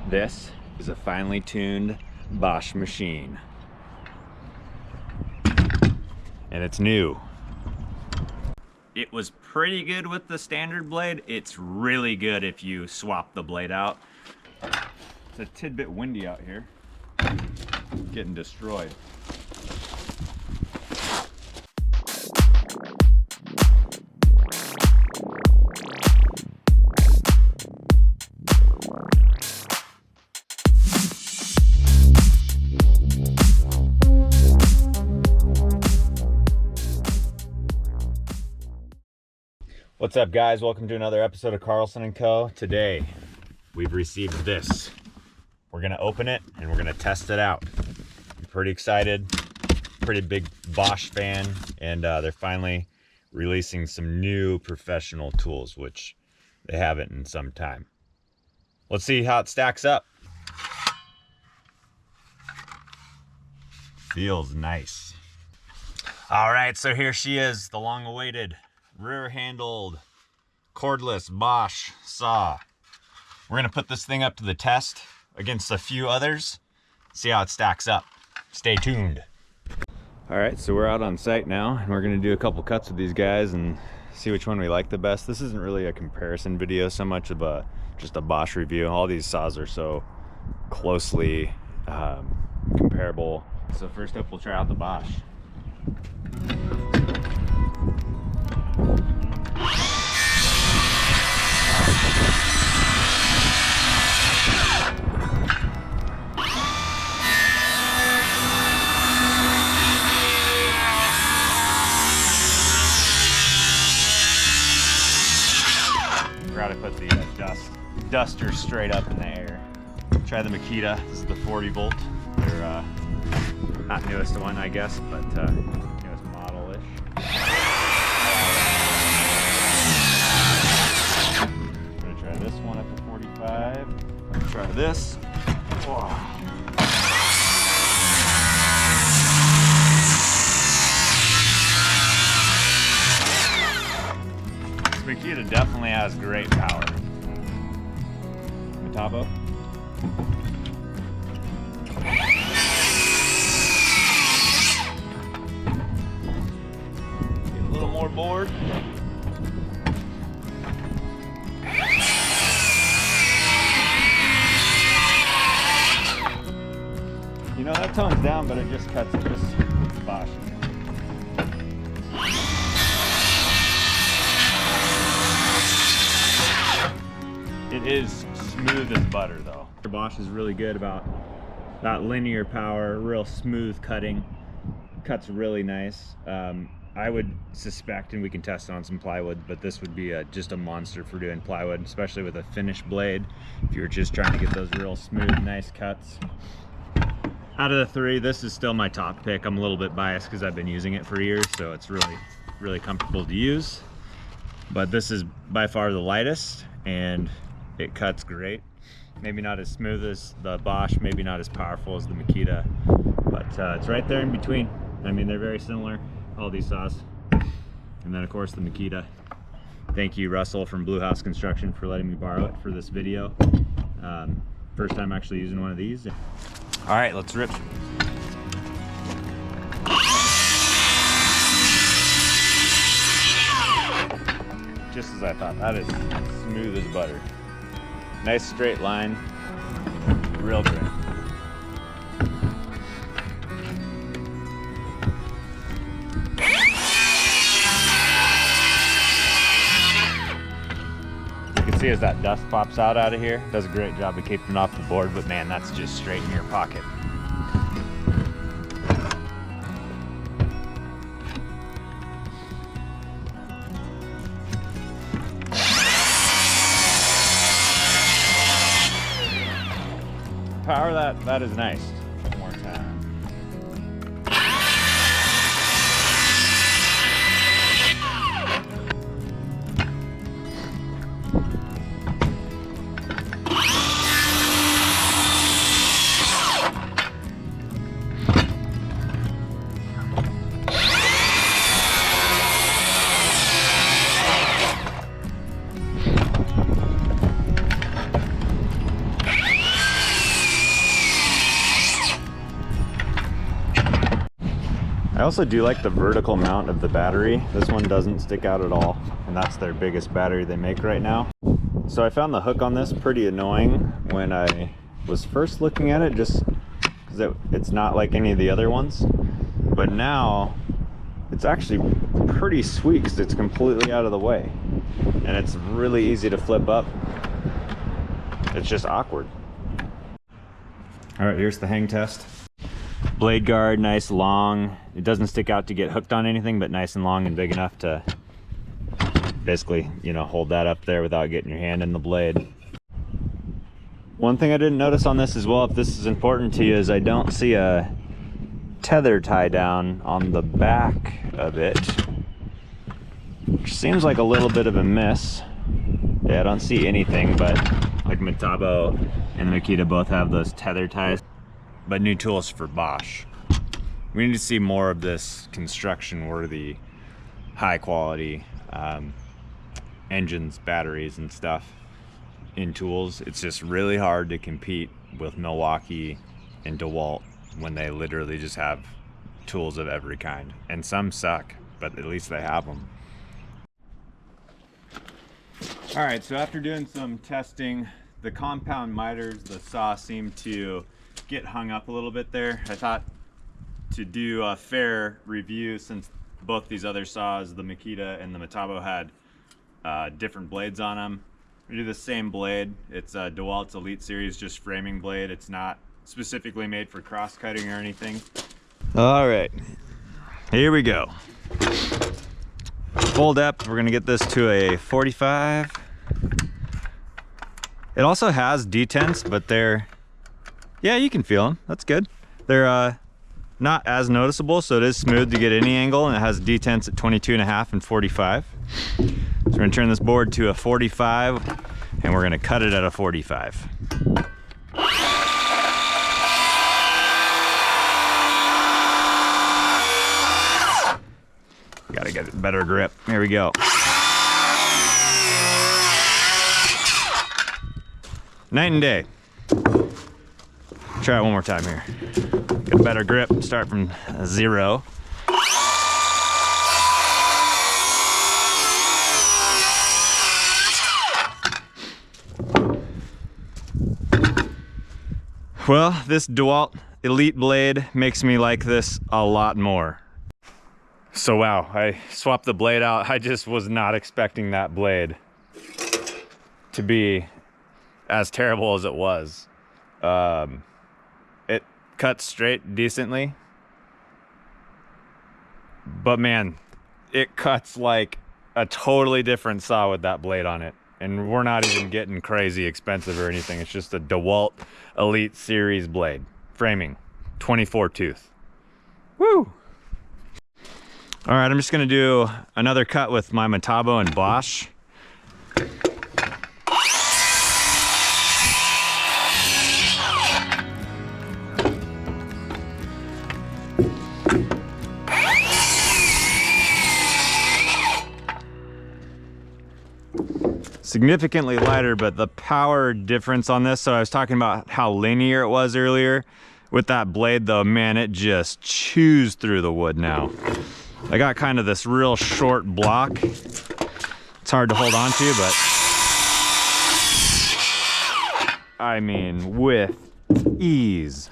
This is a finely tuned Bosch machine. And it's new. It was pretty good with the standard blade. It's really good if you swap the blade out. It's a tidbit windy out here. Getting destroyed. What's up, guys? Welcome to another episode of Carlson and Co. Today, we've received this. We're gonna open it and we're gonna test it out. I'm pretty excited, pretty big Bosch fan, and they're finally releasing some new professional tools, which they haven't in some time. Let's see how it stacks up. Feels nice. All right, so here she is, the long-awaited rear-handled, cordless Bosch saw. We're gonna put this thing up to the test against a few others, see how it stacks up. Stay tuned. All right, so we're out on site now, and we're gonna do a couple cuts with these guys and see which one we like the best. This isn't really a comparison video so much of just a Bosch review. All these saws are so closely comparable. So first up, we'll try out the Bosch. Forgot to put the duster straight up in the air. Try the Makita. This is the 40 volt. They're not newest one, I guess, but newest model-ish. I'm gonna try this one up to 45. I'm gonna try this. Whoa. Makita definitely has great power. Metabo. Get a little more board. You know, that tones down, but it just cuts it. Just Bosch. It is smooth as butter, though. Bosch is really good about that linear power, real smooth cutting. Cuts really nice. I would suspect, and we can test it on some plywood, but this would be just a monster for doing plywood, especially with a finished blade. If you're just trying to get those real smooth, nice cuts. Out of the three, this is still my top pick. I'm a little bit biased because I've been using it for years, so it's really comfortable to use. But this is by far the lightest, and it cuts great. Maybe not as smooth as the Bosch, maybe not as powerful as the Makita, but it's right there in between. I mean, they're very similar, all these saws. And then of course the Makita. Thank you, Russell from Blue House Construction, for letting me borrow it for this video. First time actually using one of these. All right, let's rip. Just as I thought, that is smooth as butter. Nice straight line, real grip. You can see as that dust pops out of here, it does a great job of keeping it off the board, but man, that's just straight in your pocket. Power, that is nice. One more time. I also do like the vertical mount of the battery. This one doesn't stick out at all, and that's their biggest battery they make right now. So I found the hook on this pretty annoying when I was first looking at it, just because it's not like any of the other ones. But now it's actually pretty sweet because it's completely out of the way, and it's really easy to flip up. It's just awkward. All right, here's the hang test. Blade guard, nice long. It doesn't stick out to get hooked on anything, but nice and long and big enough to basically, you know, hold that up there without getting your hand in the blade. One thing I didn't notice on this as well, if this is important to you, is I don't see a tether tie down on the back of it, which seems like a little bit of a miss. Yeah, I don't see anything, but like Metabo and the Makita both have those tether ties. But new tools for Bosch. We need to see more of this construction worthy, high quality engines, batteries and stuff in tools. It's just really hard to compete with Milwaukee and DeWalt when they literally just have tools of every kind. And some suck, but at least they have them. All right, so after doing some testing, the compound miters, the saw seemed to get hung up a little bit there. I thought to do a fair review, since both these other saws, the Makita and the Metabo, had different blades on them. We do the same blade. It's DeWalt's Elite Series, just framing blade. It's not specifically made for cross cutting or anything. All right, here we go. Full depth, we're gonna get this to a 45. It also has detents, but they're, yeah, you can feel them. That's good. They're not as noticeable, so it is smooth to get any angle, and it has detents at 22.5 and 45. So we're gonna turn this board to a 45, and we're gonna cut it at a 45. Gotta get a better grip. Here we go. Night and day. Try it one more time here. Get a better grip, start from 0. Well, this DeWalt Elite blade makes me like this a lot more. So wow, I swapped the blade out. I just was not expecting that blade to be as terrible as it was. It cuts straight decently, but man, it cuts like a totally different saw with that blade on it. And we're not even getting crazy expensive or anything. It's just a DeWalt Elite Series blade. Framing, 24 tooth. Woo! All right, I'm just gonna do another cut with my Metabo and Bosch. Significantly lighter, but the power difference on this, so I was talking about how linear it was earlier. With that blade though, man, it just chews through the wood now. I got kind of this real short block. It's hard to hold on to, but I mean, with ease.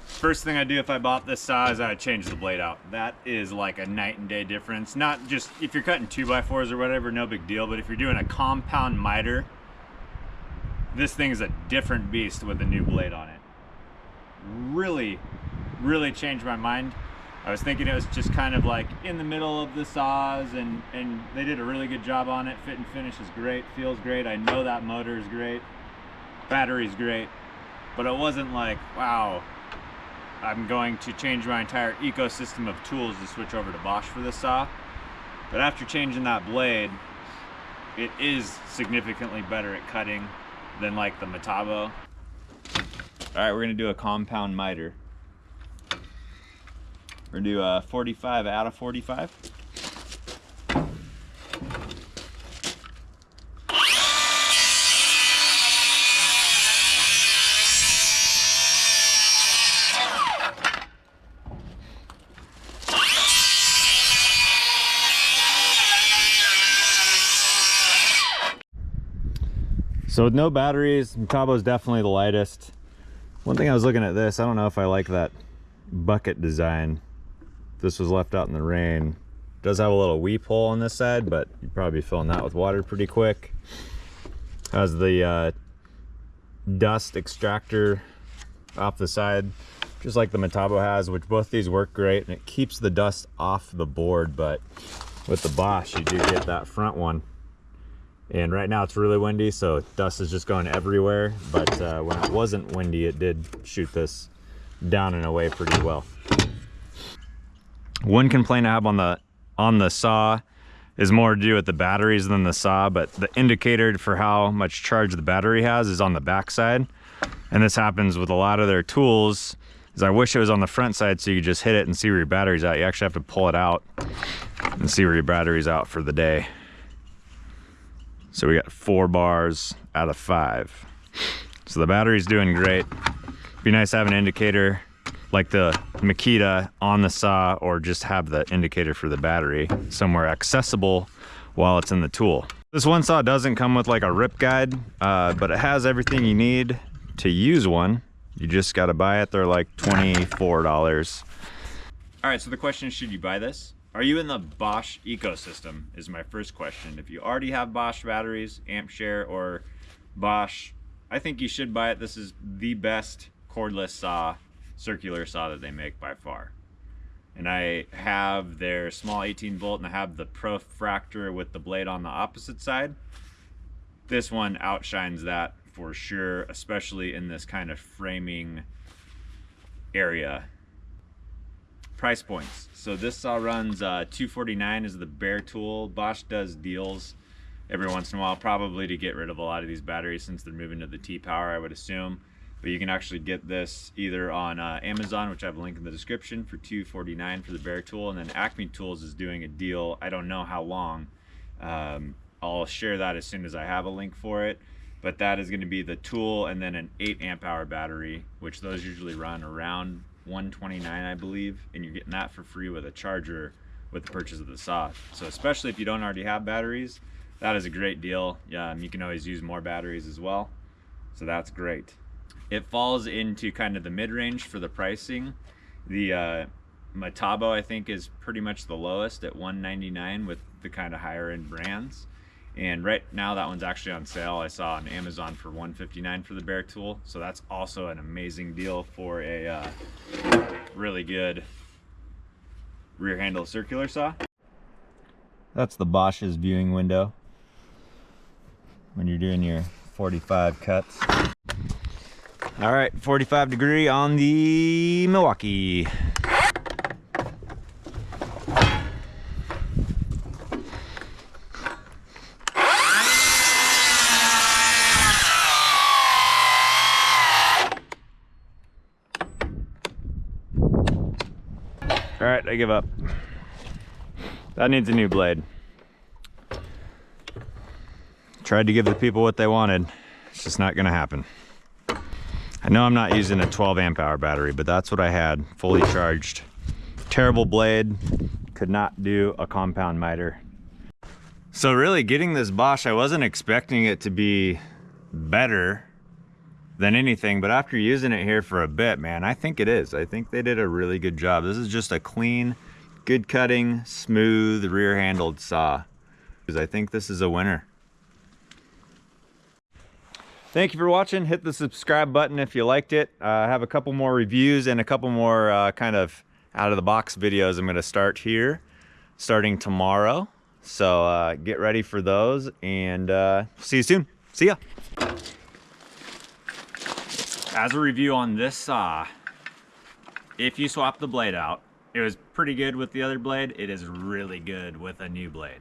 First thing I do if I bought this saw is I would change the blade out. That is like a night and day difference. Not just if you're cutting 2x4s or whatever, no big deal, but if you're doing a compound miter, this thing is a different beast with a new blade on it. Really changed my mind. I was thinking it was just kind of like in the middle of the saws, and they did a really good job on it. Fit and finish is great, feels great. I know that motor is great, battery's great, but it wasn't like, wow, I'm going to change my entire ecosystem of tools to switch over to Bosch for this saw. But after changing that blade, it is significantly better at cutting than like the Metabo. All right, we're gonna do a compound miter. We're gonna do a 45 out of 45. So with no batteries, Metabo is definitely the lightest. One thing I was looking at this, I don't know if I like that bucket design. This was left out in the rain. It does have a little weep hole on this side, but you'd probably be filling that with water pretty quick. Has the dust extractor off the side, just like the Metabo has, which both these work great, and it keeps the dust off the board. But with the Bosch, you do get that front one. And right now it's really windy, so dust is just going everywhere. But when it wasn't windy, it did shoot this down and away pretty well. One complaint I have on the saw is more to do with the batteries than the saw, but the indicator for how much charge the battery has is on the back side. And this happens with a lot of their tools, is I wish it was on the front side so you could just hit it and see where your battery's at. You actually have to pull it out and see where your battery's out for the day. So we got 4 bars out of 5. So the battery's doing great. Be nice to have an indicator like the Makita on the saw, or just have the indicator for the battery somewhere accessible while it's in the tool. This one saw doesn't come with like a rip guide, but it has everything you need to use one. You just got to buy it. They're like $24. All right, so the question is, should you buy this? Are you in the Bosch ecosystem is my first question. If you already have Bosch batteries, amp share, or Bosch, I think you should buy it. This is the best cordless saw, circular saw that they make by far. And I have their small 18 volt, and I have the Profractor with the blade on the opposite side. This one outshines that for sure, especially in this kind of framing area. Price points. So this saw runs $249 is the bare tool. Bosch does deals every once in a while, probably to get rid of a lot of these batteries since they're moving to the T-Power, I would assume. But you can actually get this either on Amazon, which I have a link in the description, for $249 for the bare tool, and then Acme Tools is doing a deal. I don't know how long. I'll share that as soon as I have a link for it. But that is going to be the tool and then an 8 amp hour battery, which those usually run around $129, I believe, and you're getting that for free with a charger with the purchase of the saw. So especially if you don't already have batteries, that is a great deal. You can always use more batteries as well, so that's great. It falls into kind of the mid-range for the pricing. The Metabo, I think, is pretty much the lowest at $199 with the kind of higher end brands. And right now that one's actually on sale. I saw on Amazon for $159 for the bare tool. So that's also an amazing deal for a really good rear handle circular saw. That's the Bosch's viewing window when you're doing your 45 cuts. All right, 45 degree on the Milwaukee. All right, I give up. That needs a new blade. Tried to give the people what they wanted. It's just not gonna happen. I know I'm not using a 12 amp hour battery, but that's what I had, fully charged. Terrible blade, could not do a compound miter. So really getting this Bosch, I wasn't expecting it to be better than anything, but after using it here for a bit, man, I think it is. I think they did a really good job. This is just a clean, good cutting, smooth, rear handled saw. Because I think this is a winner. Thank you for watching. Hit the subscribe button if you liked it. I have a couple more reviews and a couple more kind of out of the box videos I'm gonna start here, starting tomorrow. So get ready for those, and see you soon. See ya. As a review on this saw, if you swap the blade out, it was pretty good with the other blade. It is really good with a new blade.